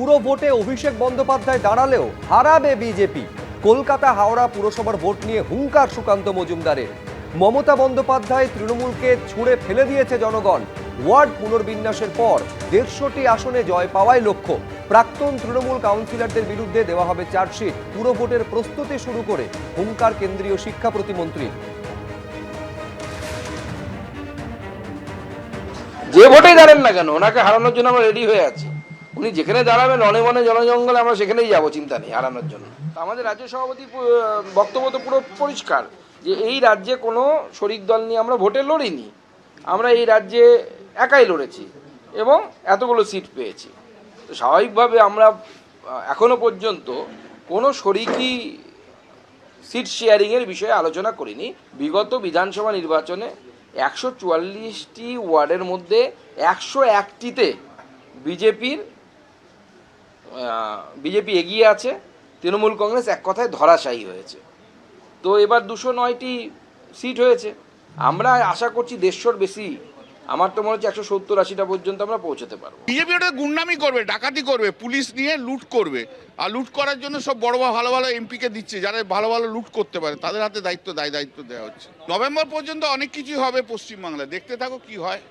পুরো ভোটে অভিষেক বন্দ্যোপাধ্যায় দাঁড়ালেও হারাবে বিজেপি। কলকাতা হাওড়া পুরসভার ভোট নিয়ে হুঙ্কার সুকান্ত মজুমদারের। মমতা বন্দ্যোপাধ্যায় তৃণমূলকে ছুঁড়ে ফেলে দিয়েছে জনগণ। ওয়ার্ড পুনর্বিন্যাসের পর 150টি আসনে জয় পাওয়াই লক্ষ্য। প্রাক্তন তৃণমূল কাউন্সিলরদের বিরুদ্ধে দেওয়া হবে চার্জশিট। পুরো ভোটের প্রস্তুতি শুরু করে হুঙ্কার কেন্দ্রীয় শিক্ষা প্রতিমন্ত্রী। যে ভোটেই দাঁড়ান না কেন, ওনাকে হারানোর জন্য আমরা রেডি হয়ে আছি। উনি যেখানে দাঁড়াবেন রণে বনে জনজঙ্গলে, আমরা সেখানেই যাবো, চিন্তা নেই হারানোর জন্য। আমাদের রাজ্য সভাপতি বক্তব্য তো পুরো পরিষ্কার যে এই রাজ্যে কোনো শরিক দল নিয়ে আমরা ভোটে লড়িনি, আমরা এই রাজ্যে একাই লড়েছি এবং এতগুলো সিট পেয়েছি। তো স্বাভাবিকভাবে আমরা এখনো পর্যন্ত কোনো শরিকি সিট শেয়ারিংয়ের বিষয়ে আলোচনা করিনি। বিগত বিধানসভা নির্বাচনে 144টি ওয়ার্ডের মধ্যে 101টিতে বিজেপি এগিয়ে আছে, তৃণমূল কংগ্রেস এক কথায় ধরাশায়ী হয়েছে। তো এবার 209টি সিট হয়েছে। আমরা আশা করছি 150র বেশি, আমার তো মনে হচ্ছে 170-80টা পর্যন্ত আমরা পৌঁছতে পারবো। বিজেপি ওটা গুন্ডামি করবে, ডাকাতি করবে, পুলিশ নিয়ে লুট করবে, আর লুট করার জন্য সব বড় ভালো ভালো এমপিকে দিচ্ছে, যারা ভালো ভালো লুট করতে পারে তাদের হাতে দায়িত্ব দেওয়া হচ্ছে। নভেম্বর পর্যন্ত অনেক কিছু হবে পশ্চিমবাংলায়, দেখতে থাকো কি হয়।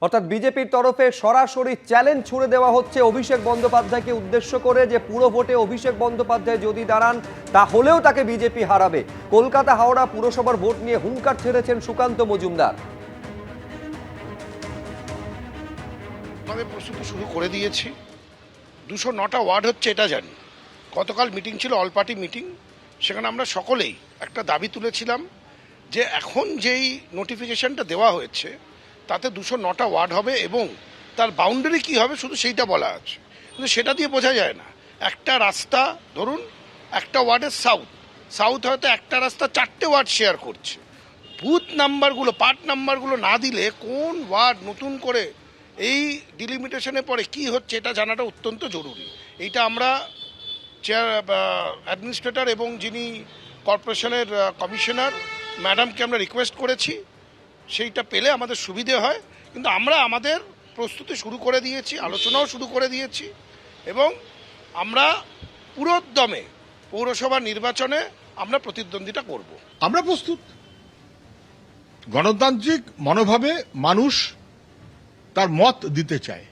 অর্থাৎ বিজেপির তরফে সরাসরি চ্যালেঞ্জ ছুড়ে দেওয়া হচ্ছে অভিষেক বন্দ্যোপাধ্যায়কে উদ্দেশ্য করে যে পুরো ভোটে অভিষেক বন্দ্যোপাধ্যায় যদি দাঁড়ান তাহলেও তাকে বিজেপি হারাবে। কলকাতা হাওড়া পুরসভার ভোট নিয়ে হুঙ্কার ছেড়েছেন সুকান্ত মজুমদার। আমাদের প্রস্তুতি শুরু করে দিয়েছি। 209টা ওয়ার্ড হচ্ছে এটা জানি। গতকাল মিটিং ছিল, অল পার্টি মিটিং, সেখানে আমরা সকলেই একটা দাবি তুলেছিলাম যে এখন যেই নোটিফিকেশনটা দেওয়া হয়েছে তাতে 209টা ওয়ার্ড হবে এবং তার বাউন্ডারি কী হবে শুধু সেইটা বলা আছে, কিন্তু সেটা দিয়ে বোঝা যায় না। একটা রাস্তা ধরুন, একটা ওয়ার্ডের সাউথ হয়তো একটা রাস্তা 4টে ওয়ার্ড শেয়ার করছে। বুথ নাম্বারগুলো, পার্ট নাম্বারগুলো না দিলে কোন ওয়ার্ড নতুন করে এই ডিলিমিটেশনে পরে কি হচ্ছে এটা জানাটা অত্যন্ত জরুরি। এইটা আমরা অ্যাডমিনিস্ট্রেটর এবং যিনি কর্পোরেশনের কমিশনার ম্যাডামকে আমরা রিকোয়েস্ট করেছি, সেইটা পেলে আমাদের সুবিধে হয়। কিন্তু আমরা আমাদের প্রস্তুতি শুরু করে দিয়েছি, আলোচনাও শুরু করে দিয়েছি এবং আমরা পুরোদমে পৌরসভা নির্বাচনে আমরা প্রতিদ্বন্দ্বিতা করব। আমরা প্রস্তুত। গণতান্ত্রিক মনোভাবে মানুষ তার মত দিতে চায়,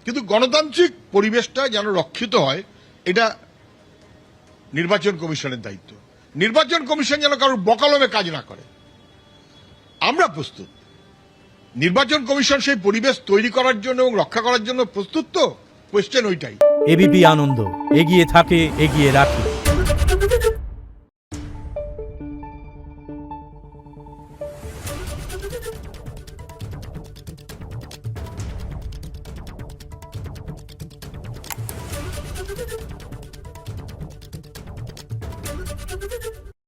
কিন্তু গণতান্ত্রিক পরিবেশটা যেন রক্ষিত হয় এটা নির্বাচন কমিশনের দায়িত্ব। নির্বাচন কমিশন যেন কারোর বকালমে কাজ না করে। আমরা প্রস্তুত। নির্বাচন কমিশন সেই পরিবেশ তৈরি করার জন্য এবং রক্ষা করার জন্য প্রস্তুত। তো কোয়েশ্চেন ওইটাই। এবিপি আনন্দ, এগিয়ে থাকে, এগিয়ে রাখে।